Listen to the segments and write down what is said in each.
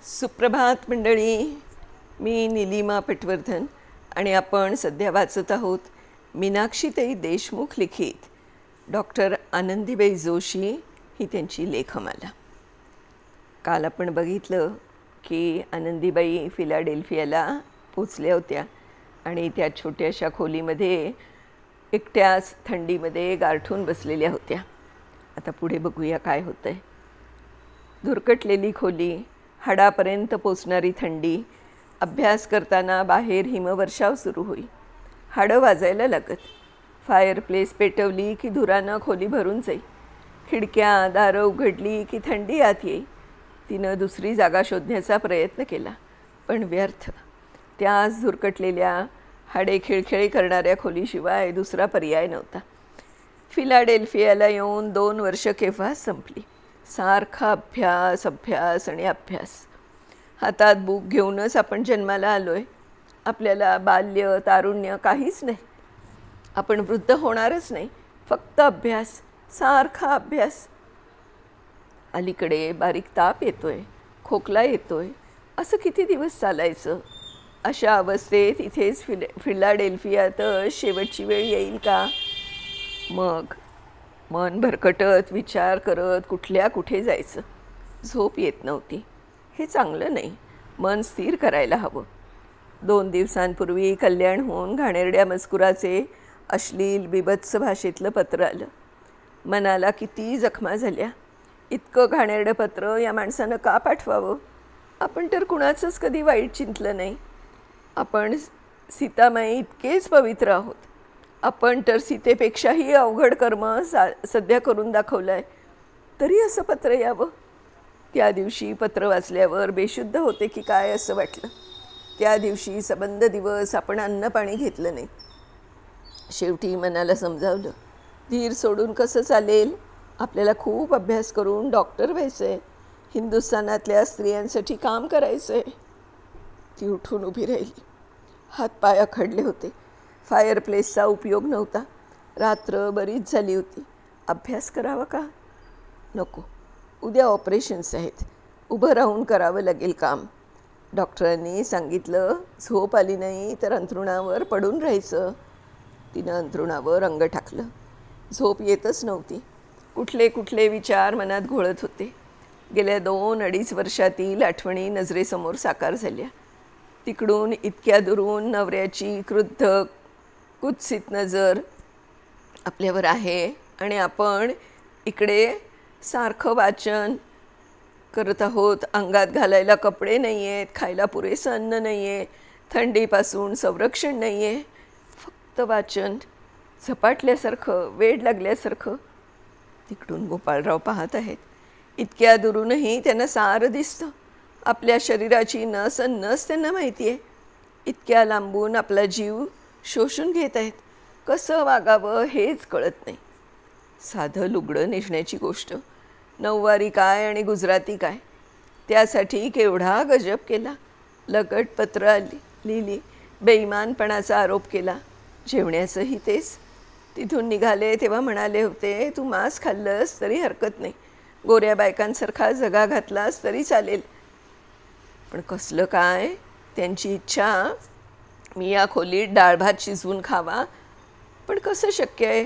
सुप्रभात मंडळी. मी निलिमा पटवर्धन आणि आपण सध्या वाचत आहोत मीनाक्षीताई देशमुख लिखित डॉक्टर आनंदीबाई जोशी ही त्यांची लेखमाला. काल आपण बघितलं की आनंदीबाई फिलाडेल्फियाला पोचल्या होत्या आणि त्या छोट्याशा खोलीमध्ये एकट्याच थंडीमध्ये गारठून बसलेल्या होत्या. आता पुढे बघूया काय होतं आहे. धुरकटलेली खोली, हाडापर्यंत पोचणारी थंडी, अभ्यास करताना बाहेर हिमवर्षाव सुरू होई. हाडं वाजायला लागत. फायरप्लेस पेटवली की धुरानं खोली भरून जाई. खिडक्या दारं उघडली की थंडी आत येई. तिनं दुसरी जागा शोधण्याचा प्रयत्न केला, पण व्यर्थ. त्याच धुरकटलेल्या हाडे खिळखिळी करणाऱ्या खोलीशिवाय दुसरा पर्याय नव्हता. फिलाडेल्फियाला येऊन 2 वर्ष केव्हाच संपली. सारखा अभ्यास अभ्यास आणि अभ्यास. हातात बुक घेऊनच आपण जन्माला आलो आहे. आपल्याला बाल्य तारुण्य काहीच नाही. आपण वृद्ध होणारच नाही. फक्त अभ्यास, सारखा अभ्यास. अलीकडे बारीक ताप येतोय, खोकला येतोय. असं किती दिवस चालायचं? अशा अवस्थेत इथेच फिलाडेल्फियात शेवटची वेळ येईल का? मग मन भरकटत विचार करत कुठल्या कुठे जायचं. झोप येत नव्हती. हे चांगलं नाही. मन स्थिर करायला हवं. 2 दिवसांपूर्वी कल्याणहून घाणेरड्या मजकुराचे अश्लील बिभत्स भाषेतलं पत्र आलं. मनाला किती जखमा झाल्या. इतकं घाणेरडं पत्र या माणसानं का पाठवावं? आपण तर कुणाचंच कधी वाईट चिंतलं नाही. आपण सीतामाई इतकेच पवित्र आहोत. आपण तर सीतेपेक्षाही अवघड कर्म सध्या करून दाखवलं आहे, तरी असं पत्र यावं? त्या दिवशी पत्र वाचल्यावर बेशुद्ध होते की काय असं वाटलं. त्या दिवशी सबंध दिवस आपण अन्नपाणी घेतलं नाही. शेवटी मनाला समजावलं, धीर सोडून कसं चालेल? आपल्याला खूप अभ्यास करून डॉक्टर व्हायचं आहे. हिंदुस्थानातल्या स्त्रियांसाठी काम करायचं आहे. ती उठून उभी राहिली. हातपाय आखडले होते. फायरप्लेसचा उपयोग नव्हता. रात्र बरीच झाली होती. अभ्यास करावा का? नको. उद्या ऑपरेशन्स आहेत. उभं राहून करावं लागेल काम. डॉक्टरांनी सांगितलं, झोप आली नाही तर अंथरुणावर पडून राहायचं. तिनं अंथरुणावर अंग टाकलं. झोप येतच नव्हती. कुठले कुठले विचार मनात घोळत होते. गेल्या 2-2.5 वर्षातील आठवणी नजरेसमोर साकार झाल्या. तिकडून इतक्या दुरून नवऱ्याची क्रुद्ध कुत्सित नजर आपल्यावर आहे आणि आपण इकडे सारखं वाचन करत आहोत. अंगात घालायला कपडे नाही आहेत, खायला पुरेसं अन्न नाही आहे, थंडीपासून संरक्षण नाही आहे. फक्त वाचन. झपाटल्यासारखं, वेड लागल्यासारखं. तिकडून गोपाळराव पाहत आहेत. इतक्या दुरूनही त्यांना सारं दिसतं. आपल्या शरीराची नस नस त्यांना माहिती आहे. इतक्या लांबून आपला जीव शोषून घेत आहेत. कसं वागावं हेच कळत नाही. साधं लुगडं नेसण्याची गोष्ट, नऊवारी काय आणि गुजराती काय, त्यासाठी केवढा गजब केला. लगट पत्र लिहिली. बेईमानपणाचा आरोप केला. जेवण्याचंही तेच. तिथून निघाले तेव्हा म्हणाले होते, तू मांस खाल्लंस तरी हरकत नाही, गोऱ्या बायकांसारखा जगा घातलास तरी चालेल. पण कसलं काय? त्यांची इच्छा मी या खोलीत डाळ भात शिजवून खावा. पण कसं शक्य आहे?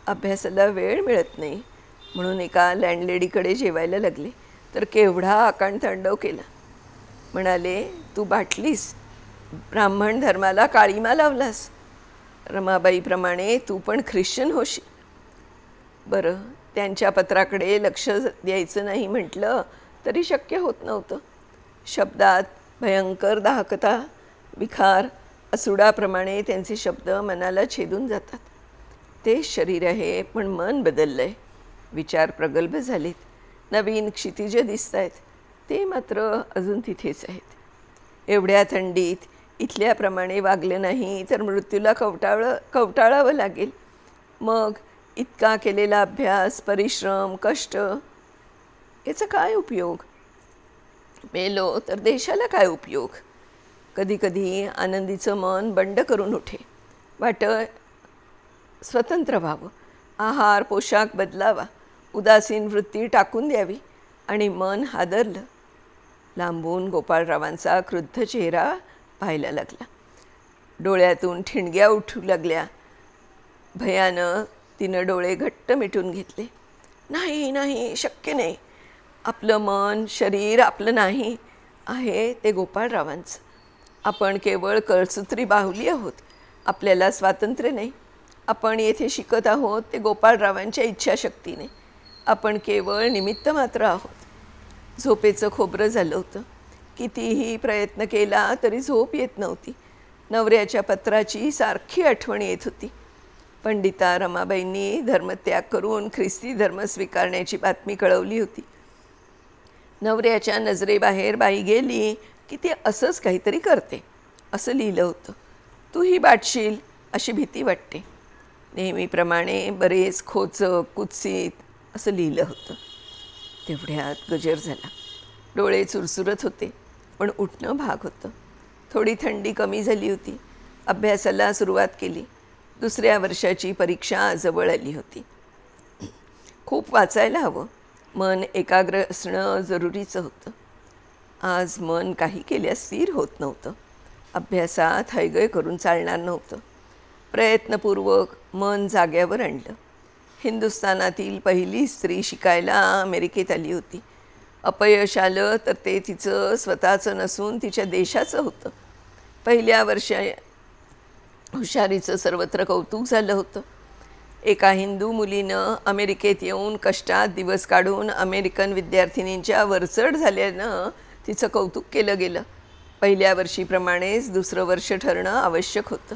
अभ्यासाला वेळ मिळत नाही. म्हणून एका लँडलेडीकडे जेवायला लागले तर केवढा आकांडतांडव केला. म्हणाले, तू बाटलीस, ब्राह्मण धर्माला काळीमा लावलास. रमाबाईप्रमाणे तू पण ख्रिश्चन होशील. बरं, त्यांच्या पत्राकडे लक्ष द्यायचं नाही म्हटलं तरी शक्य होत नव्हतं. शब्दात भयंकर दाहकता, विखार, असुडाप्रमाणे त्यांचे शब्द मनाला छेदून जातात. ते शरीर आहे पण मन बदललं आहे. विचार प्रगल्भ झालेत. नवीन क्षितिज दिसत आहेत. ते मात्र अजून तिथेच आहेत. एवढ्या थंडीत इथल्याप्रमाणे वागलं नाही तर मृत्यूला कवटाळावं लागेल. मग इतका केलेला अभ्यास, परिश्रम, कष्ट, याचा काय उपयोग? मेलो तर देशाला काय उपयोग? कधीकधी आनंदीचं मन बंड करून उठे. स्वतंत्र व्हावं. आहार पोशाख बदलावा. उदासीन वृत्ती टाकून द्यावी. आणि मन हादरलं. लांबून गोपाळरावांचा क्रुद्ध चेहरा पाहायला लागला. डोळ्यातून ठिणग्या उठू लागल्या. भयानं तिनं डोळे घट्ट मिटून घेतले. नाही नाही, शक्य नाही. आपलं मन शरीर आपलं नाही आहे, ते गोपाळरावांचं. आपण केवळ कळसूत्री बाहुली आहोत. आपल्याला स्वातंत्र्य नाही. आपण येथे शिकत आहोत ते गोपाळरावांच्या इच्छाशक्तीने. आपण केवळ निमित्त मात्र आहोत. झोपेचं खोबरं झालं होतं. कितीही प्रयत्न केला तरी झोप येत नव्हती. नवऱ्याच्या पत्राची सारखी आठवण येत होती. पंडिता रमाबाईंनी धर्मत्याग करून ख्रिस्ती धर्म स्वीकारण्याची बातमी कळवली होती. नवऱ्याच्या नजरेबाहेर बाई गेली की ती असंच काहीतरी करते असं लिहिलं होतं. तूही बाटशील अशी भीती वाटते. नेहमीप्रमाणे बरेच खोचक कुत्सित असं लिहिलं होतं. तेवढ्यात गजर झाला. डोळे चुरचुरत होते, पण उठणं भाग होतं. थोडी थंडी कमी झाली होती. अभ्यासाला सुरुवात केली. दुसऱ्या वर्षाची परीक्षा जवळ आली होती. खूप वाचायला हवं. मन एकाग्र असणं जरुरीचं होतं. आज मन काही केल्यास स्थिर होत नव्हतं. अभ्यासात हयगय करून चालणार नव्हतं. प्रयत्नपूर्वक मन जाग्यावर आणलं. हिंदुस्थानातील पहिली स्त्री शिकायला अमेरिकेत आली होती. अपयश आलं तर ते तिचं स्वतःचं नसून तिच्या देशाचं होतं. पहिल्या वर्षा हुशारीचं सर्वत्र कौतुक झालं होतं. एका हिंदू मुलीनं अमेरिकेत येऊन कष्टात दिवस काढून अमेरिकन विद्यार्थिनींच्या वरचढ झाल्यानं तिचं कौतुक केलं गेलं. पहिल्या वर्षीप्रमाणेच दुसरं वर्ष ठरणं आवश्यक होतं.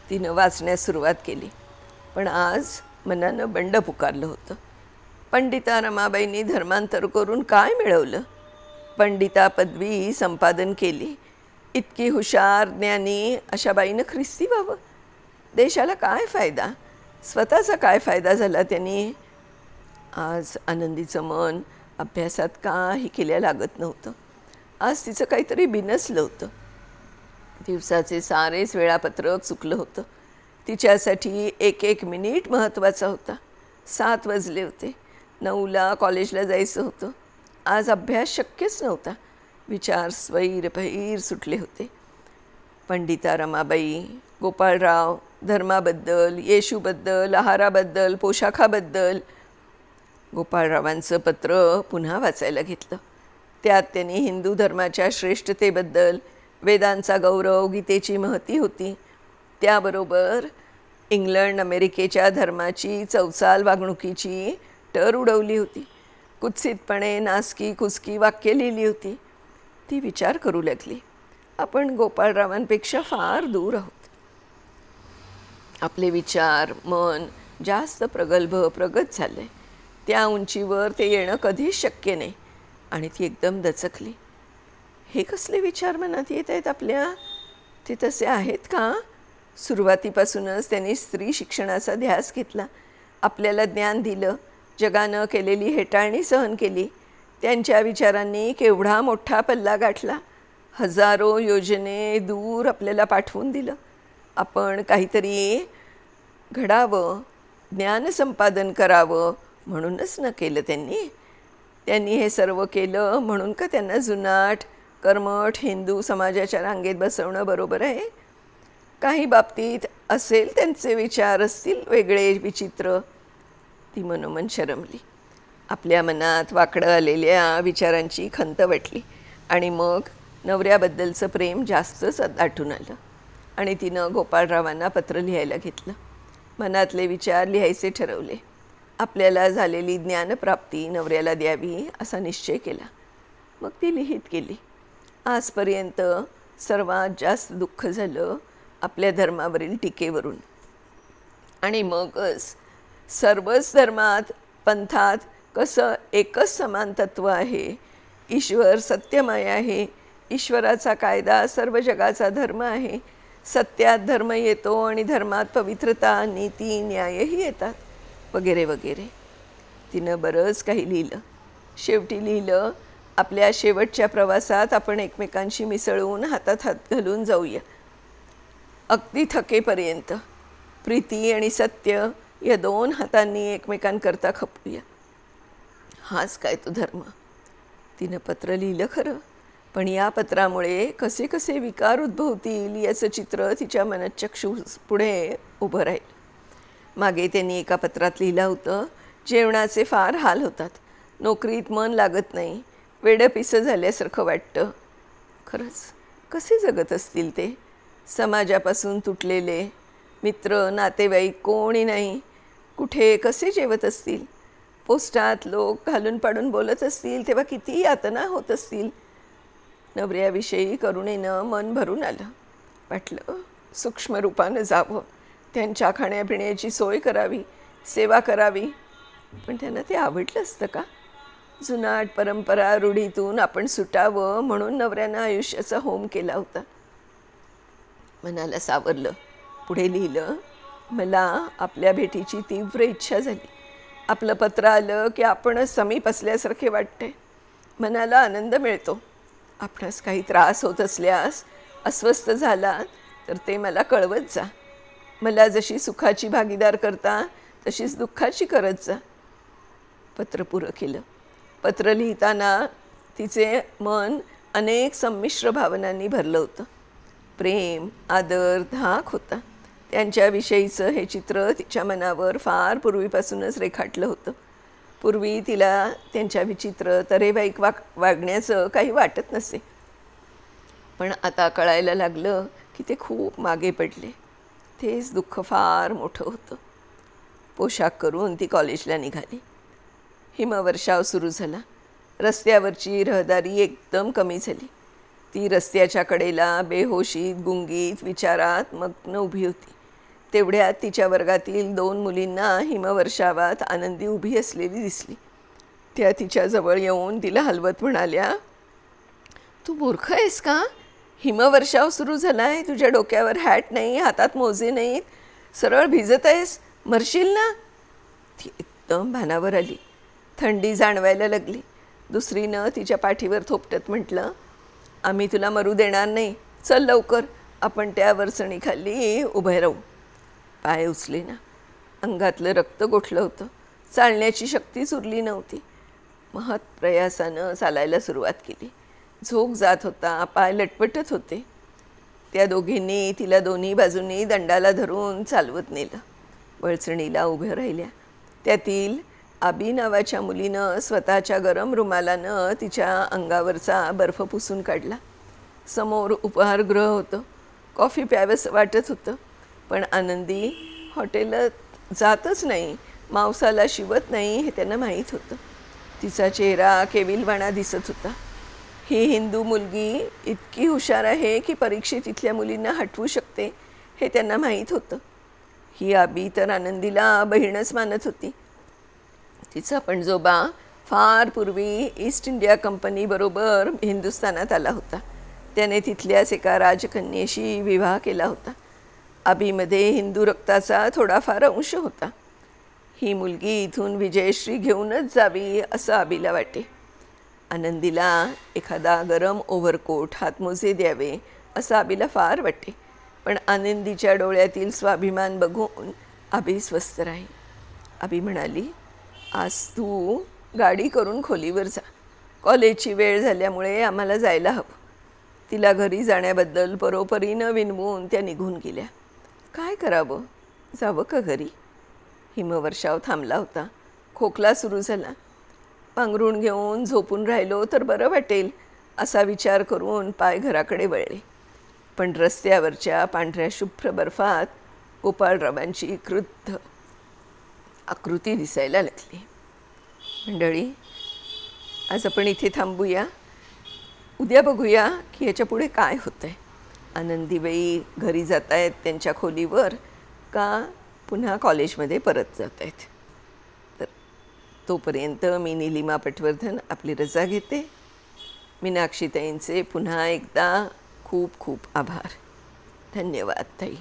तिनं वाचण्यास सुरुवात केली. पण आज मनानं बंड पुकारलं होतं. पंडिता रमाबाईंनी धर्मांतर करून काय मिळवलं? पंडिता पदवी संपादन केली. इतकी हुशार ज्ञानी अशा बाईनं ख्रिस्ती व्हावं? देशाला काय फायदा? स्वतःचा काय फायदा झाला त्यांनी? आज आनंदीचं मन अभ्यासात काही केल्या लागत नव्हतं. आज तिचं काहीतरी बिनसलं होतं. दिवसाचे सारेच वेळापत्रक चुकलं होतं. तिच्यासाठी एक एक मिनिट महत्त्वाचा होता. 7 वाजले होते. 9ला कॉलेजला जायचं होतं. आज अभ्यास शक्यच नव्हता. विचार स्वैर सुटले होते. पंडिता रमाबाई, गोपाळराव, धर्माबद्दल, येशूबद्दल, आहाराबद्दल, पोशाखाबद्दल. गोपाळरावांचं पत्र पुन्हा वाचायला घेतलं. त्यात त्यांनी हिंदू धर्माच्या श्रेष्ठतेबद्दल, वेदांचा गौरव, गीतेची महती होती. त्याबरोबर इंग्लंड अमेरिकेच्या धर्माची चौचाल वागणुकीची टर उडवली होती. कुत्सितपणे नासकी कुचकी वाक्य लिहिली होती. ती विचार करू लागली, आपण गोपाळरावांपेक्षा फार दूर आहोत. आपले विचार मन जास्त प्रगत झाले. त्या उंचीवर ते येणं कधीच शक्य नाही. आणि ती एकदम दचकली. हे कसले विचार मनात येत आहेत आपल्या? ते तसे आहेत का? सुरुवातीपासूनच त्यांनी स्त्री शिक्षणाचा ध्यास घेतला. आपल्याला ज्ञान दिलं. जगानं केलेली हेटाळणी सहन केली. त्यांच्या विचारांनी केवढा मोठा पल्ला गाठला. हजारो योजने दूर आपल्याला पाठवून दिलं. आपण काहीतरी घडावं, ज्ञान संपादन करावं म्हणूनच न केलं त्यांनी. त्यांनी हे सर्व केलं म्हणून का त्यांना जुनाट कर्मठ हिंदू समाजाच्या रांगेत बसवणं बरोबर आहे? काही बाबतीत असेल त्यांचे विचार असतील वेगळे विचित्र. ती मनोमन शरमली. आपल्या मनात वाकडं आलेल्या विचारांची खंत वाटली. आणि मग नवऱ्याबद्दलचं प्रेम जास्तच दाटून आलं. आणि तिनं गोपाळरावांना पत्र लिहायला घेतलं. मनातले विचार लिहायचे ठरवले. आपल्याला झालेली ज्ञानप्राप्ती नवऱ्याला द्यावी असा निश्चय केला. मग ती लिहित गेली. आजपर्यंत सर्वात जास्त दुःख झालं आपल्या धर्मावरील टीकेवरून. आणि मगच सर्वच धर्मात पंथात कसं एकच समान तत्त्व आहे. ईश्वर सत्यमय आहे. ईश्वराचा कायदा सर्व जगाचा धर्म आहे. सत्यात धर्म येतो आणि धर्मात पवित्रता नीती न्यायही येतात वगैरे वगैरे. तिनं बरंच काही लिहिलं. शेवटी लिहिलं, आपल्या शेवटच्या प्रवासात आपण एकमेकांशी मिसळून हातात हात घालून जाऊया. अगदी थकेपर्यंत प्रीती आणि सत्य या 2 हातांनी एकमेकांकरता खपूया. हाच काय तो धर्म. तिनं पत्र लिहिलं खरं, पण या पत्रामुळे कसे कसे विकार उद्भवतील याचं चित्र तिच्या मनःचक्षू पुढे उभं राहील. मागे त्यांनी एका पत्रात लिहिलं होतं, जेवणाचे फार हाल होतात, नोकरीत मन लागत नाही, वेडपिसं झाल्यासारखं वाटतं. खरंच कसे जगत असतील ते? समाजापासून तुटलेले, मित्र नातेवाईक कोणी नाही, कुठे कसे जेवत असतील? पोस्टात लोक घालून पाडून बोलत असतील तेव्हा किती यातना होत असतील. नवऱ्याविषयी करुणेनं मन भरून आलं. वाटलं सूक्ष्म रूपानं जावं, त्यांच्या खाण्यापिण्याची सोय करावी, सेवा करावी. पण त्यांना ते आवडलं असतं का? जुनाट परंपरा रूढीतून आपण सुटावं म्हणून नवऱ्यानं आयुष्याचा होम केला होता. मनाला सावरलं. पुढे लिहिलं, मला आपल्या भेटीची तीव्र इच्छा झाली. आपलं पत्र आलं की आपणच समीप असल्यासारखे वाटते. मनाला आनंद मिळतो. आपणास काही त्रास होत असल्यास, अस्वस्थ झाला तर ते मला कळवत जा. मला जशी सुखाची भागीदार करता तशीच दुःखाची करत जा. पत्र पुरं केलं. पत्र लिहिताना तिचे मन अनेक संमिश्र भावनांनी भरलं होतं. प्रेम, आदर, धाक होता. त्यांच्याविषयीचं हे चित्र तिच्या मनावर फार पूर्वीपासूनच रेखाटलं होतं. पूर्वी तिला त्यांच्या विचित्र तरेवाईक वागण्याचं काही वाटत नसे. पण आता कळायला लागलं की ते खूप मागे पडले. तेच दुःख फार मोठं होतं. पोशाख करून ती कॉलेजला निघाली. हिमवर्षाव सुरू झाला. रस्त्यावरची रहदारी एकदम कमी झाली. ती रस्त्याच्या कडेला बेहोशीत गुंगीत विचारात मग्न उभी होती. तेवढ्यात तिच्या वर्गातील 2 मुलींना हिमवर्षावात आनंदी उभी असलेली दिसली. त्या तिच्याजवळ येऊन तिला हलवत म्हणाल्या, तू मूर्ख आहेस का? हिमवर्षाव सुरू झाला आहे, तुझ्या डोक्यावर हॅट नाही, हातात मोजे नाहीत, सरळ भिजत आहेस, मरशील ना. ती एकदम भानावर आली. थंडी जाणवायला लागली. दुसरीनं तिच्या पाठीवर थोपटत म्हटलं, आम्ही तुला मरू देणार नाही, चल लवकर, आपण त्या वरचणीखाली उभे राहू. पाय उचले ना. अंगातलं रक्त गोठलं होतं. चालण्याची शक्तीच उरली नव्हती. महत् प्रयासानं चालायला सुरुवात केली. झोक जात होता, पाय लटपटत होते. त्या दोघींनी तिला दोन्ही बाजूंनी दंडाला धरून चालवत नेलं. वळचणीला उभ्या राहिल्या. त्यातील आबी नावाच्या मुलीनं स्वतःच्या गरम रुमालानं तिच्या अंगावरचा बर्फ पुसून काढला. समोर उपहारगृह होतं. कॉफी प्यावंसं वाटत होतं. पण आनंदी हॉटेलात जातच नाही, मांसाला शिवत नाही हे त्यांना माहीत होतं. तिचा चेहरा केविलवाणा दिसत होता. ही हिंदू मुलगी इतकी हुशार आहे की परीक्षेत इथल्या मुलींना हटवू शकते हे त्यांना माहीत होतं. ही आबी तर आनंदीला बहीणच मानत होती. तिचा पणजोबा फार पूर्वी ईस्ट इंडिया कंपनीबरोबर हिंदुस्थानात आला होता. त्याने तिथल्याच एका राजकन्येशी विवाह केला होता. आबीमध्ये हिंदू रक्ताचा थोडाफार अंश होता. ही मुलगी इथून विजयश्री घेऊनच जावी असं आबीला वाटे. आनंदीला एखादा गरम ओव्हरकोट, हातमोजे द्यावे असं आबीला फार वाटे. पण आनंदीच्या डोळ्यातील स्वाभिमान बघून आबी स्वस्थ राही. आबी म्हणाली, आज तू गाडी करून खोलीवर जा. कॉलेजची वेळ झाल्यामुळे आम्हाला जायला हवं. तिला घरी जाण्याबद्दल परोपरीनं विनवून त्या निघून गेल्या. काय करावं? जावं का घरी? हिमवर्षाव थांबला होता. खोकला सुरू झाला. पांघरूण घेऊन झोपून राहिलो तर बरं वाटेल असा विचार करून पाय घराकडे वळले. पण रस्त्यावरच्या पांढऱ्या शुभ्र बर्फात गोपाळरावांची क्रुद्ध आकृती दिसायला लागली. मंडळी, आज आपण इथे थांबूया. उद्या बघूया की ह्याच्या पुढे काय होतं आहे. आनंदीबाई घरी जात आहेत त्यांच्या खोलीवर का पुन्हा कॉलेजमध्ये परत जात आहेत. तर तोपर्यंत मी निलिमा पटवर्धन आपली रजा घेते. मीनाक्षीताईंचे पुन्हा एकदा खूप खूप आभार. धन्यवाद ताई.